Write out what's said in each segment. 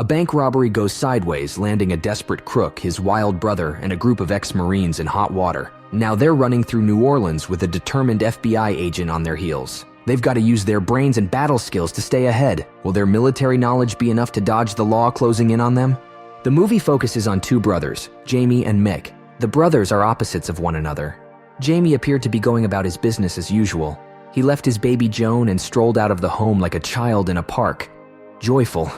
A bank robbery goes sideways, landing a desperate crook, his wild brother, and a group of ex-Marines in hot water. Now they're running through New Orleans with a determined FBI agent on their heels. They've got to use their brains and battle skills to stay ahead. Will their military knowledge be enough to dodge the law closing in on them? The movie focuses on two brothers, Jamie and Mick. The brothers are opposites of one another. Jamie appeared to be going about his business as usual. He left his baby Joan and strolled out of the home like a child in a park. Joyful.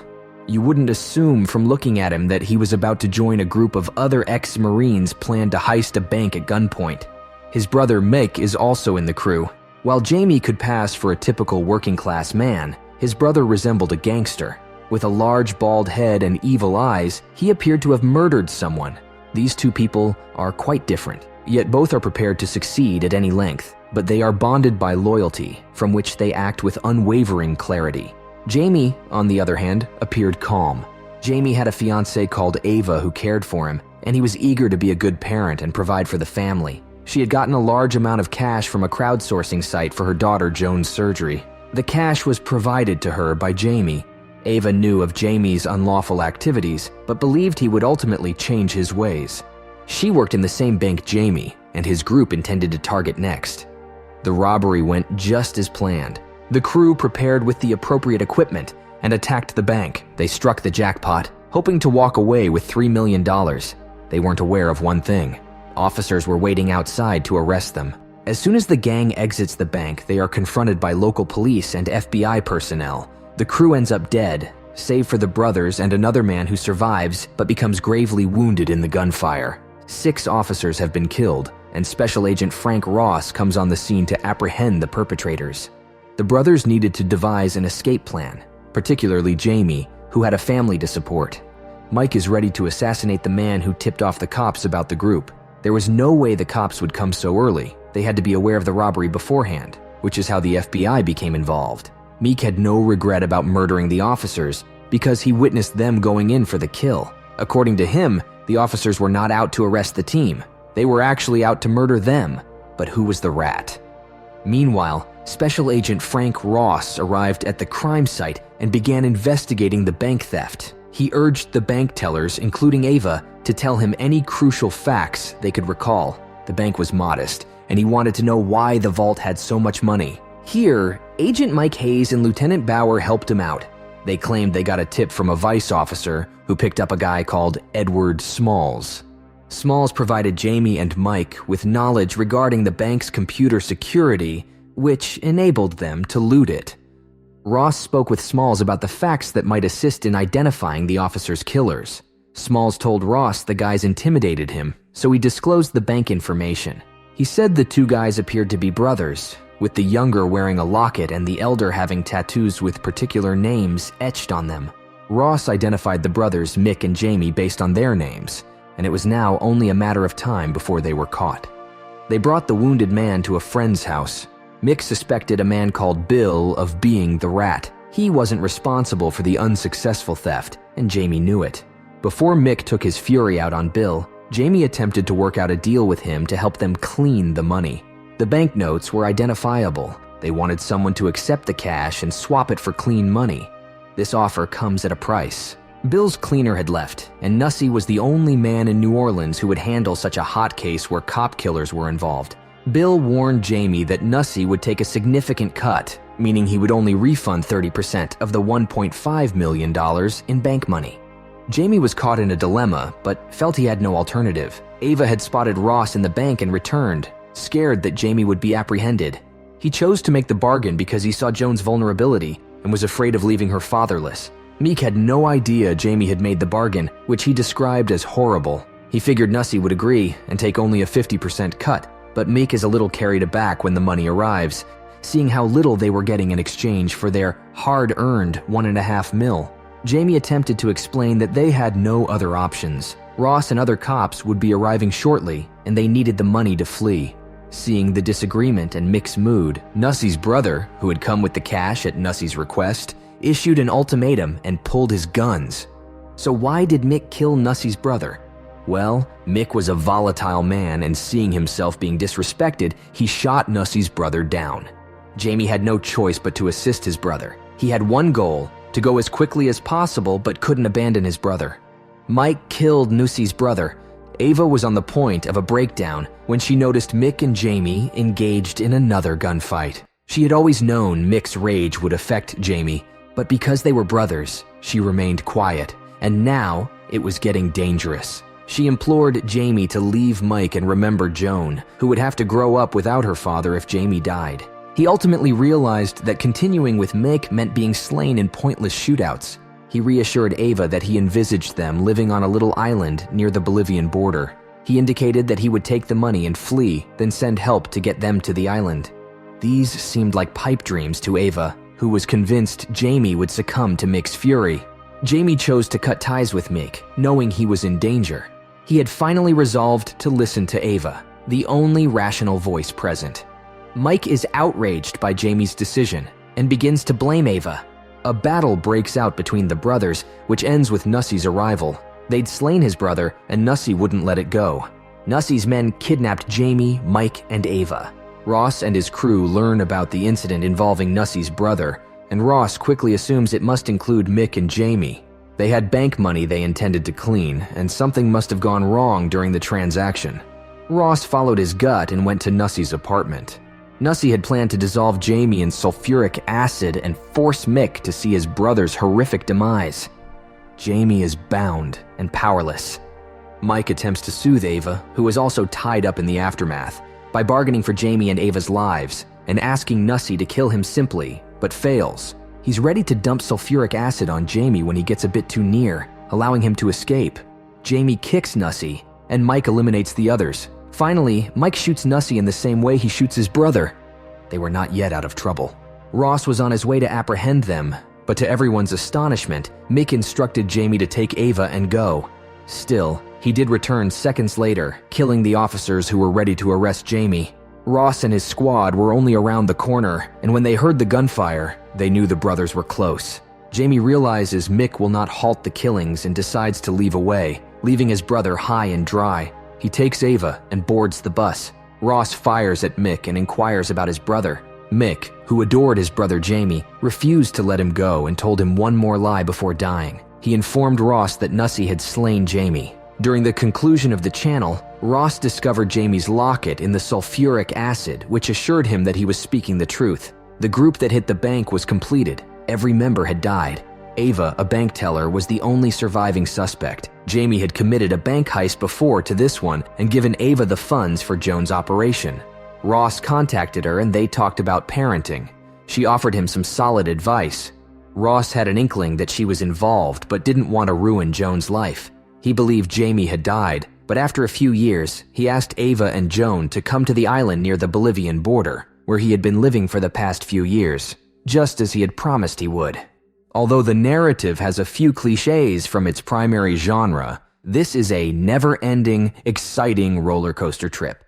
You wouldn't assume from looking at him that he was about to join a group of other ex-Marines planned to heist a bank at gunpoint. His brother Mick is also in the crew. While Jamie could pass for a typical working-class man, his brother resembled a gangster. With a large bald head and evil eyes, he appeared to have murdered someone. These two people are quite different, yet both are prepared to succeed at any length, but they are bonded by loyalty, from which they act with unwavering clarity. Jamie, on the other hand, appeared calm. Jamie had a fiancée called Ava who cared for him, and he was eager to be a good parent and provide for the family. She had gotten a large amount of cash from a crowdsourcing site for her daughter Joan's surgery. The cash was provided to her by Jamie. Ava knew of Jamie's unlawful activities, but believed he would ultimately change his ways. She worked in the same bank Jamie, and his group intended to target next. The robbery went just as planned. The crew prepared with the appropriate equipment and attacked the bank. They struck the jackpot, hoping to walk away with $3 million. They weren't aware of one thing. Officers were waiting outside to arrest them. As soon as the gang exits the bank, they are confronted by local police and FBI personnel. The crew ends up dead, save for the brothers and another man who survives but becomes gravely wounded in the gunfire. 6 officers have been killed, and Special Agent Frank Ross comes on the scene to apprehend the perpetrators. The brothers needed to devise an escape plan, particularly Jamie, who had a family to support. Mike is ready to assassinate the man who tipped off the cops about the group. There was no way the cops would come so early. They had to be aware of the robbery beforehand, which is how the FBI became involved. Meek had no regret about murdering the officers because he witnessed them going in for the kill. According to him, the officers were not out to arrest the team. They were actually out to murder them. But who was the rat? Meanwhile, Special Agent Frank Ross arrived at the crime site and began investigating the bank theft. He urged the bank tellers, including Ava, to tell him any crucial facts they could recall. The bank was modest, and he wanted to know why the vault had so much money. Here, Agent Mike Hayes and Lieutenant Bauer helped him out. They claimed they got a tip from a vice officer who picked up a guy called Edward Smalls. Smalls provided Jamie and Mike with knowledge regarding the bank's computer security, which enabled them to loot it. Ross spoke with Smalls about the facts that might assist in identifying the officer's killers. Smalls told Ross the guys intimidated him, so he disclosed the bank information. He said the two guys appeared to be brothers, with the younger wearing a locket and the elder having tattoos with particular names etched on them. Ross identified the brothers Mick and Jamie based on their names, and it was now only a matter of time before they were caught. They brought the wounded man to a friend's house. Mick suspected a man called Bill of being the rat. He wasn't responsible for the unsuccessful theft, and Jamie knew it. Before Mick took his fury out on Bill, Jamie attempted to work out a deal with him to help them clean the money. The banknotes were identifiable. They wanted someone to accept the cash and swap it for clean money. This offer comes at a price. Bill's cleaner had left, and Nussey was the only man in New Orleans who would handle such a hot case where cop killers were involved. Bill warned Jamie that Nussey would take a significant cut, meaning he would only refund 30% of the $1.5 million in bank money. Jamie was caught in a dilemma, but felt he had no alternative. Ava had spotted Ross in the bank and returned, scared that Jamie would be apprehended. He chose to make the bargain because he saw Joan's vulnerability and was afraid of leaving her fatherless. Meek had no idea Jamie had made the bargain, which he described as horrible. He figured Nussey would agree and take only a 50% cut, but Meek is a little carried aback when the money arrives, seeing how little they were getting in exchange for their hard-earned $1.5 million. Jamie attempted to explain that they had no other options. Ross and other cops would be arriving shortly, and they needed the money to flee. Seeing the disagreement and Mick's mood, Nussey's brother, who had come with the cash at Nussey's request, issued an ultimatum and pulled his guns. So why did Mick kill Nussey's brother? Well, Mick was a volatile man, and seeing himself being disrespected, he shot Nussey's brother down. Jamie had no choice but to assist his brother. He had one goal, to go as quickly as possible but couldn't abandon his brother. Mike killed Nussi's brother. Ava was on the point of a breakdown when she noticed Mick and Jamie engaged in another gunfight. She had always known Mick's rage would affect Jamie, but because they were brothers, she remained quiet, and now it was getting dangerous. She implored Jamie to leave Mike and remember Joan, who would have to grow up without her father if Jamie died. He ultimately realized that continuing with Mick meant being slain in pointless shootouts. He reassured Ava that he envisaged them living on a little island near the Bolivian border. He indicated that he would take the money and flee, then send help to get them to the island. These seemed like pipe dreams to Ava, who was convinced Jamie would succumb to Mick's fury. Jamie chose to cut ties with Mick, knowing he was in danger. He had finally resolved to listen to Ava, the only rational voice present. Mike is outraged by Jamie's decision and begins to blame Ava. A battle breaks out between the brothers, which ends with Nussi's arrival. They'd slain his brother, and Nussi wouldn't let it go. Nussi's men kidnapped Jamie, Mike, and Ava. Ross and his crew learn about the incident involving Nussi's brother, and Ross quickly assumes it must include Mick and Jamie. They had bank money they intended to clean, and something must have gone wrong during the transaction. Ross followed his gut and went to Nussi's apartment. Nussi had planned to dissolve Jamie in sulfuric acid and force Mick to see his brother's horrific demise. Jamie is bound and powerless. Mike attempts to soothe Ava, who is also tied up in the aftermath, by bargaining for Jamie and Ava's lives and asking Nussi to kill him simply, but fails. He's ready to dump sulfuric acid on Jamie when he gets a bit too near, allowing him to escape. Jamie kicks Nussi, and Mike eliminates the others. Finally, Mike shoots Nussi in the same way he shoots his brother. They were not yet out of trouble. Ross was on his way to apprehend them, but to everyone's astonishment, Mick instructed Jamie to take Ava and go. Still, he did return seconds later, killing the officers who were ready to arrest Jamie. Ross and his squad were only around the corner, and when they heard the gunfire, they knew the brothers were close. Jamie realizes Mick will not halt the killings and decides to leave away, leaving his brother high and dry. He takes Ava and boards the bus. Ross fires at Mick and inquires about his brother. Mick, who adored his brother Jamie, refused to let him go and told him one more lie before dying. He informed Ross that Nussi had slain Jamie. During the conclusion of the channel, Ross discovered Jamie's locket in the sulfuric acid, which assured him that he was speaking the truth. The group that hit the bank was completed. Every member had died. Ava, a bank teller, was the only surviving suspect. Jamie had committed a bank heist before to this one and given Ava the funds for Joan's operation. Ross contacted her and they talked about parenting. She offered him some solid advice. Ross had an inkling that she was involved but didn't want to ruin Joan's life. He believed Jamie had died, but after a few years, he asked Ava and Joan to come to the island near the Bolivian border, where he had been living for the past few years, just as he had promised he would. Although the narrative has a few cliches from its primary genre, this is a never-ending, exciting roller coaster trip.